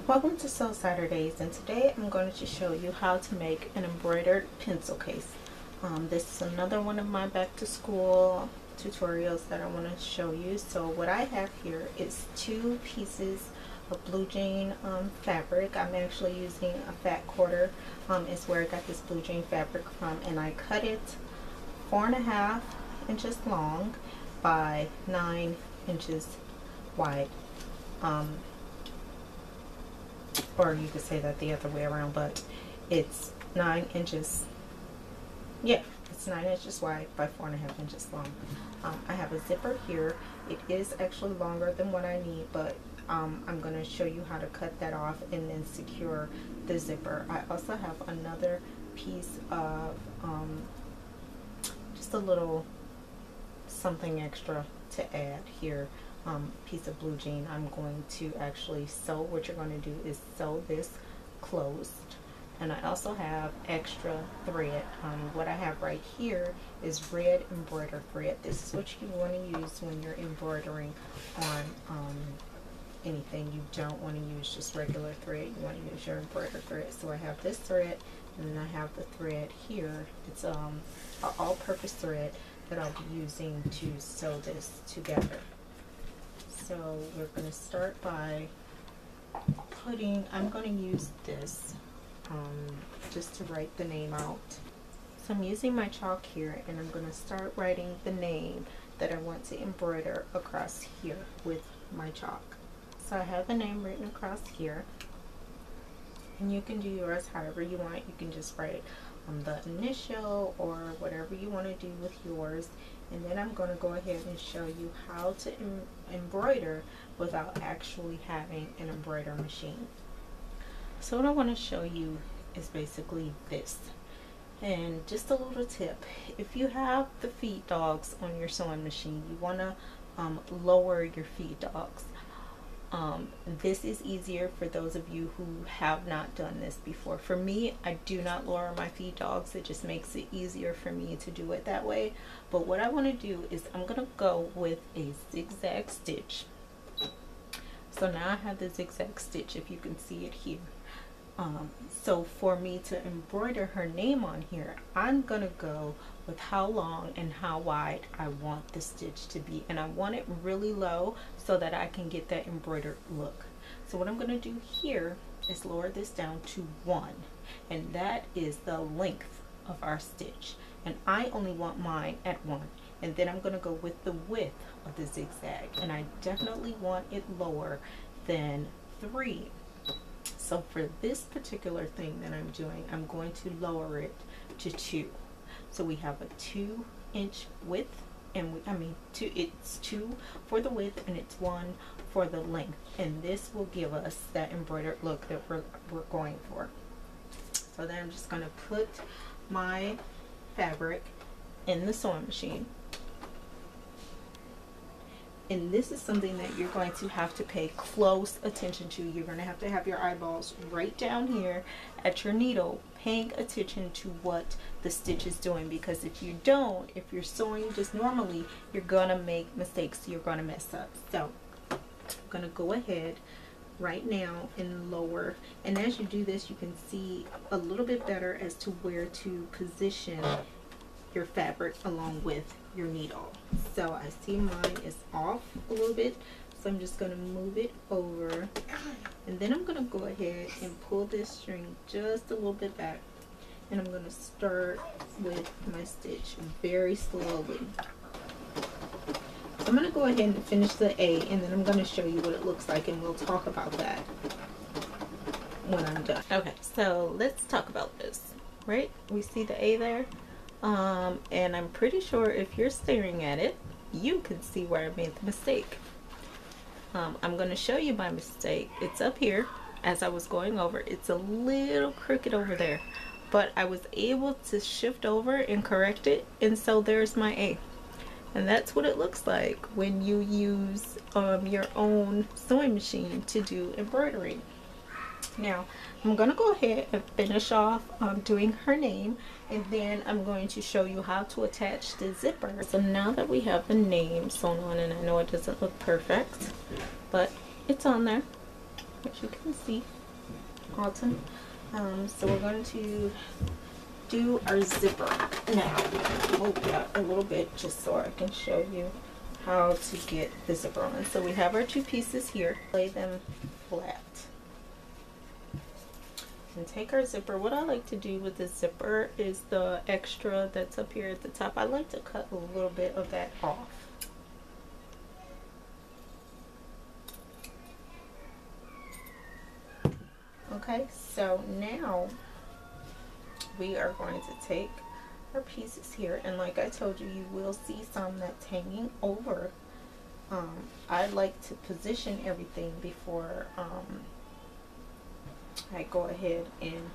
Welcome to Sew Saturdays, and today I'm going to show you how to make an embroidered pencil case. This is another one of my back to school tutorials that I want to show you. So what I have here is two pieces of blue jean fabric. I'm actually using a fat quarter is where I got this blue jean fabric from, and I cut it 4.5 inches long by 9 inches wide. Or you could say that the other way around, but it's 9 inches, it's 9 inches wide by 4.5 inches long. I have a zipper here. It is actually longer than what I need, but I'm going to show you how to cut that off and then secure the zipper. I also have another piece of just a little something extra to add here. Piece of blue jean. I'm going to actually sew. What you're going to do is sew this closed, and I also have extra thread. What I have right here is red embroidered thread. This is what you want to use when you're embroidering on anything. You don't want to use just regular thread. You want to use your embroidered thread. So I have this thread, and then I have the thread here. It's an all-purpose thread that I'll be using to sew this together. So we're going to start by I'm going to use this just to write the name out. So I'm using my chalk here, and I'm going to start writing the name that I want to embroider across here with my chalk. So I have the name written across here, and you can do yours however you want. You can just write the initial or whatever you want to do with yours. And then I'm going to go ahead and show you how to embroider without actually having an embroider machine. So what I want to show you is basically this. And just a little tip, if you have the feed dogs on your sewing machine, you want to lower your feed dogs. This is easier for those of you who have not done this before. For me, I do not lower my feed dogs. It just makes it easier for me to do it that way. But what I want to do is I'm going to go with a zigzag stitch. So now I have the zigzag stitch, if you can see it here. So for me to embroider her name on here, I'm going to go with how long and how wide I want the stitch to be, and I want it really low so that I can get that embroidered look. So what I'm going to do here is lower this down to 1, and that is the length of our stitch, and I only want mine at 1. And then I'm going to go with the width of the zigzag, and I definitely want it lower than 3. So for this particular thing that I'm doing, I'm going to lower it to 2. So we have a 2-inch width, and it's 2 for the width and it's 1 for the length, and this will give us that embroidered look that we're going for. So then I'm just going to put my fabric in the sewing machine. And this is something that you're going to have to pay close attention to. You're going to have your eyeballs right down here at your needle, paying attention to what the stitch is doing, because if you don't, if you're sewing just normally, you're going to make mistakes. You're going to mess up. So I'm going to go ahead right now and lower, and as you do this, you can see a little bit better as to where to position your fabric along with your needle. So I see mine is off a little bit, so I'm just going to move it over, and then I'm going to go ahead and pull this string just a little bit back, and I'm going to start with my stitch very slowly. So I'm going to go ahead and finish the A, and then I'm going to show you what it looks like, and we'll talk about that when I'm done. Okay, so let's talk about this. Right, we see the A there. And I'm pretty sure if you're staring at it, you can see where I made the mistake. I'm going to show you my mistake. It's up here as I was going over. It's a little crooked over there, but I was able to shift over and correct it, and so there's my A. And that's what it looks like when you use your own sewing machine to do embroidery. Now I'm going to go ahead and finish off doing her name, and then I'm going to show you how to attach the zipper. So now that we have the name sewn on, and I know it doesn't look perfect, but it's on there. as you can see, autumn. So we're going to do our zipper now. Move that a little bit just so I can show you how to get the zipper on. So we have our two pieces here. Lay them flat. And take our zipper. What I like to do with the zipper is the extra that's up here at the top. I like to cut a little bit of that off. Okay, so now we are going to take our pieces here, and like I told you, you will see some that's hanging over. I like to position everything before I go ahead and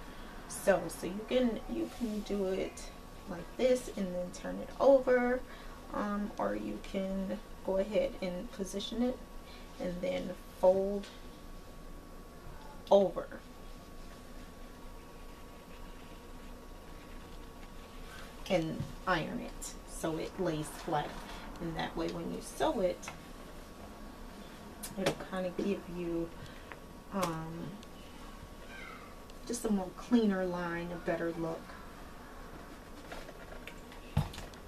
sew. So you can do it like this and then turn it over, or you can go ahead and position it and then fold over. And iron it so it lays flat, and that way when you sew it, it'll kind of give you just a more cleaner line, a better look.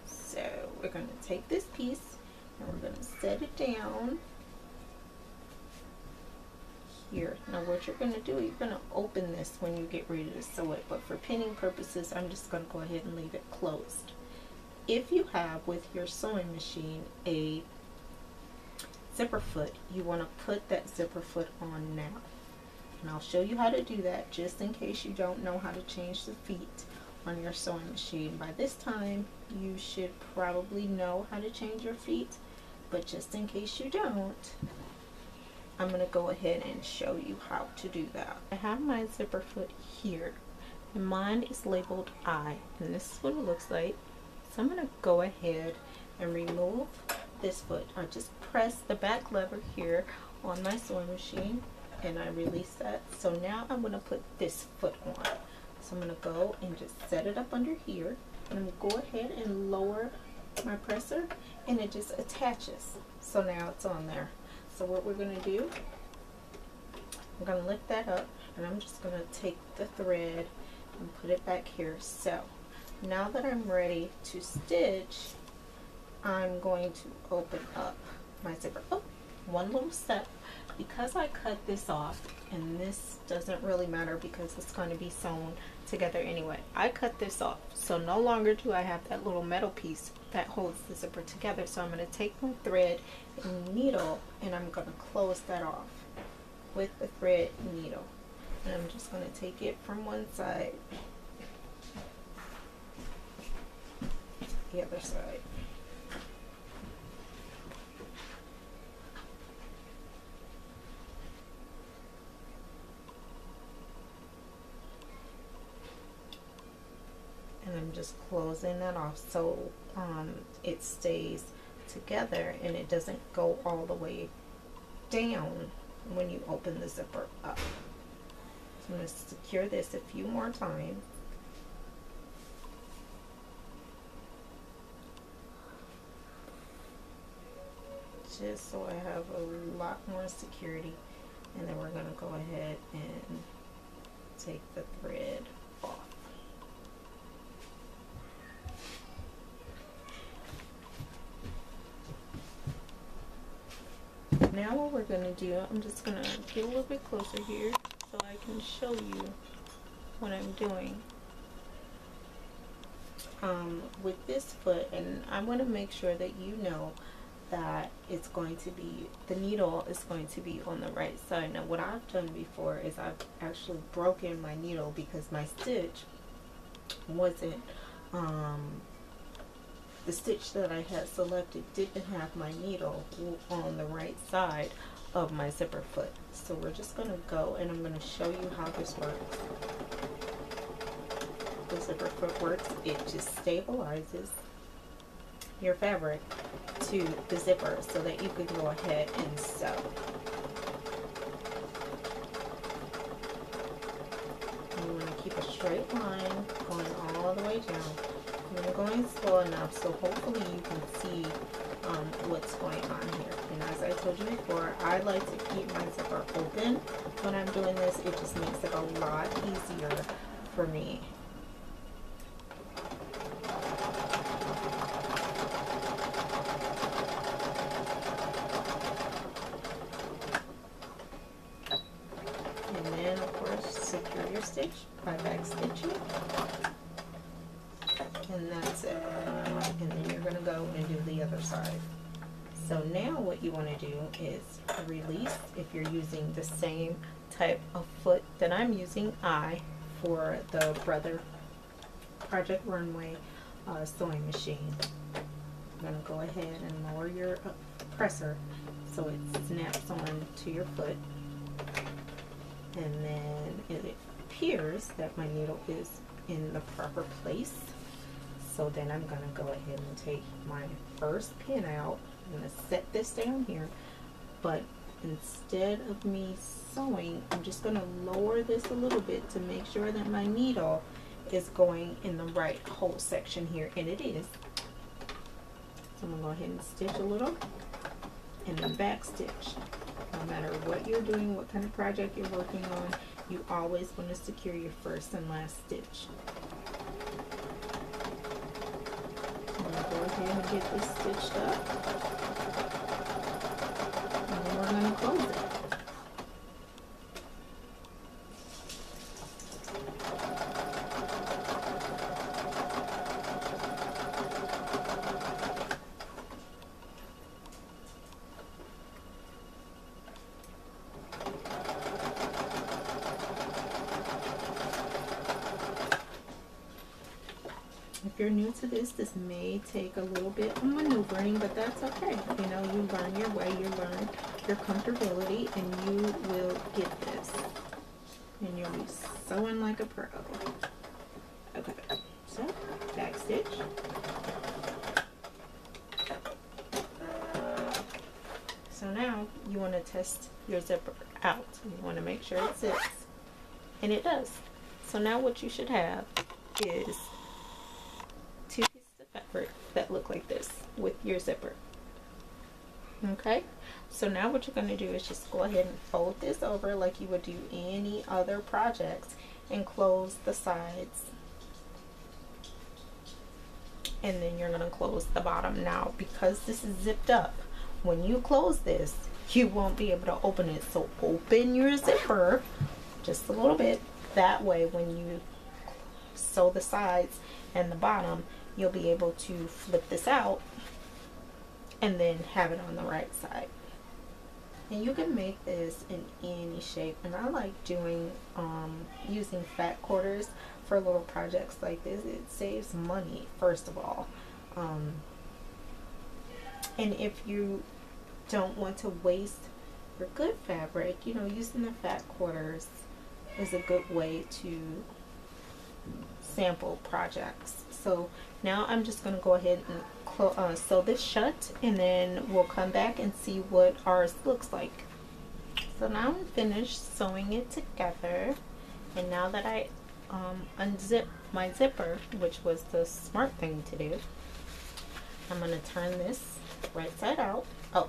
So we're going to take this piece and we're going to set it down here. Now what you're going to do, you're going to open this when you get ready to sew it, but for pinning purposes I'm just going to go ahead and leave it closed. If you have with your sewing machine a zipper foot, you want to put that zipper foot on now, and I'll show you how to do that just in case you don't know how to change the feet on your sewing machine. By this time you should probably know how to change your feet, but just in case you don't, I'm going to go ahead and show you how to do that. I have my zipper foot here, and mine is labeled I, and this is what it looks like. So I'm going to go ahead and remove this foot. I just press the back lever here on my sewing machine and I release that. So now I'm going to put this foot on. So I'm going to go and just set it up under here, and I'm going to go ahead and lower my presser, and it just attaches. So now it's on there. So what we're going to do, I'm going to lift that up, and I'm just going to take the thread and put it back here. So now that I'm ready to stitch, I'm going to open up my zipper. Oh, one little step. Because I cut this off, and this doesn't really matter because it's going to be sewn together anyway. I cut this off, so no longer do I have that little metal piece that holds the zipper together. So I'm going to take my thread and needle, and I'm going to close that off with the thread and needle. And I'm just going to take it from one side to the other side. And I'm just closing that off so it stays together and it doesn't go all the way down when you open the zipper up. So I'm going to secure this a few more times. Just so I have a lot more security. And then we're going to go ahead and take the thread off. Now what we're going to do, I'm just going to get a little bit closer here so I can show you what I'm doing with this foot. And I want to make sure that you know that it's going to be, the needle is going to be on the right side. Now what I've done before is I've actually broken my needle because my stitch wasn't, the stitch that I had selected didn't have my needle on the right side of my zipper foot. So we're just going to go and I'm going to show you how this works. The zipper foot works, it just stabilizes your fabric to the zipper so that you can go ahead and sew. And you want to keep a straight line going all the way down. I'm going slow enough so hopefully you can see what's going on here. And as I told you before, I like to keep my zipper open when I'm doing this. It just makes it a lot easier for me. And then of course secure your stitch by back stitching. And that's it. And then you're going to go and do the other side. So now what you want to do is release if you're using the same type of foot that I'm using, for the Brother Project Runway sewing machine. I'm going to go ahead and lower your presser so it snaps on to your foot. And then it appears that my needle is in the proper place. So then I'm going to go ahead and take my first pin out. I'm going to set this down here, but instead of me sewing, I'm just going to lower this a little bit to make sure that my needle is going in the right hole section here, and it is. So I'm going to go ahead and stitch a little and then back stitch. No matter what you're doing, what kind of project you're working on, you always want to secure your first and last stitch. Go ahead and get this stitched up, and then we're going to close it. If you're new to this, this may take a little bit of maneuvering, but that's okay. You know, you learn your way, you learn your comfortability, and you will get this. And you'll be sewing like a pro. Okay, so back stitch. So now you want to test your zipper out. You want to make sure it zips, and it does. So now what you should have is two pieces of fabric that look like this with your zipper. Okay, so now what you're going to do is just go ahead and fold this over like you would do any other projects and close the sides, and then you're going to close the bottom. Now because this is zipped up, when you close this you won't be able to open it, so open your zipper just a little bit. That way when you sew the sides and the bottom, you'll be able to flip this out and then have it on the right side. And you can make this in any shape, and I like doing using fat quarters for little projects like this. It saves money, first of all, and if you don't want to waste your good fabric, you know, using the fat quarters is a good way to sample projects. So now I'm just going to go ahead and sew this shut, and then we'll come back and see what ours looks like. So now I'm finished sewing it together, and now that I unzip my zipper, which was the smart thing to do, I'm going to turn this right side out. Oh,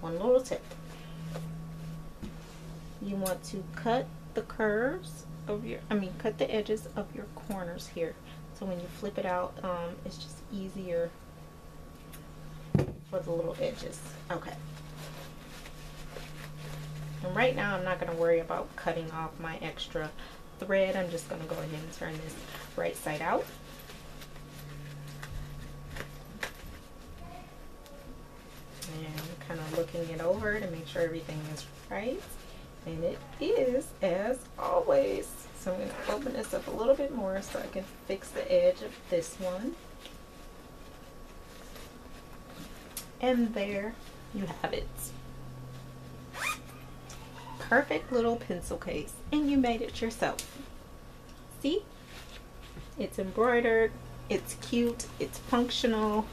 one little tip. You want to cut the curves of your, cut the edges of your corners here. So when you flip it out, it's just easier for the little edges. Okay. And right now I'm not going to worry about cutting off my extra thread. I'm just going to go ahead and turn this right side out. And kind of looking it over to make sure everything is right. And it is, as always. So I'm going to open this up a little bit more so I can fix the edge of this one. And there you have it. Perfect little pencil case. And you made it yourself. See? It's embroidered. It's cute. It's functional.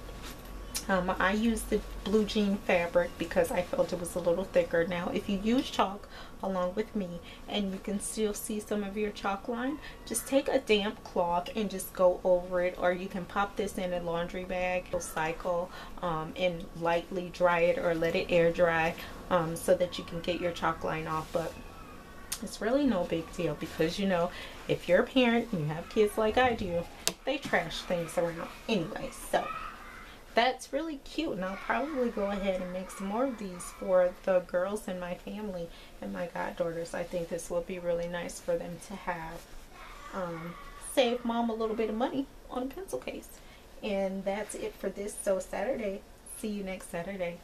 I used the blue jean fabric because I felt it was a little thicker. Now, if you use chalk along with me and you can still see some of your chalk line, just take a damp cloth and just go over it, or you can pop this in a laundry bag, cycle, and lightly dry it or let it air dry, so that you can get your chalk line off. But it's really no big deal because, you know, if you're a parent and you have kids like I do, they trash things around anyway. So that's really cute, and I'll probably go ahead and make some more of these for the girls in my family and my goddaughters. I think this will be really nice for them to have. Save mom a little bit of money on a pencil case. And that's it for this So Saturday. See you next Saturday.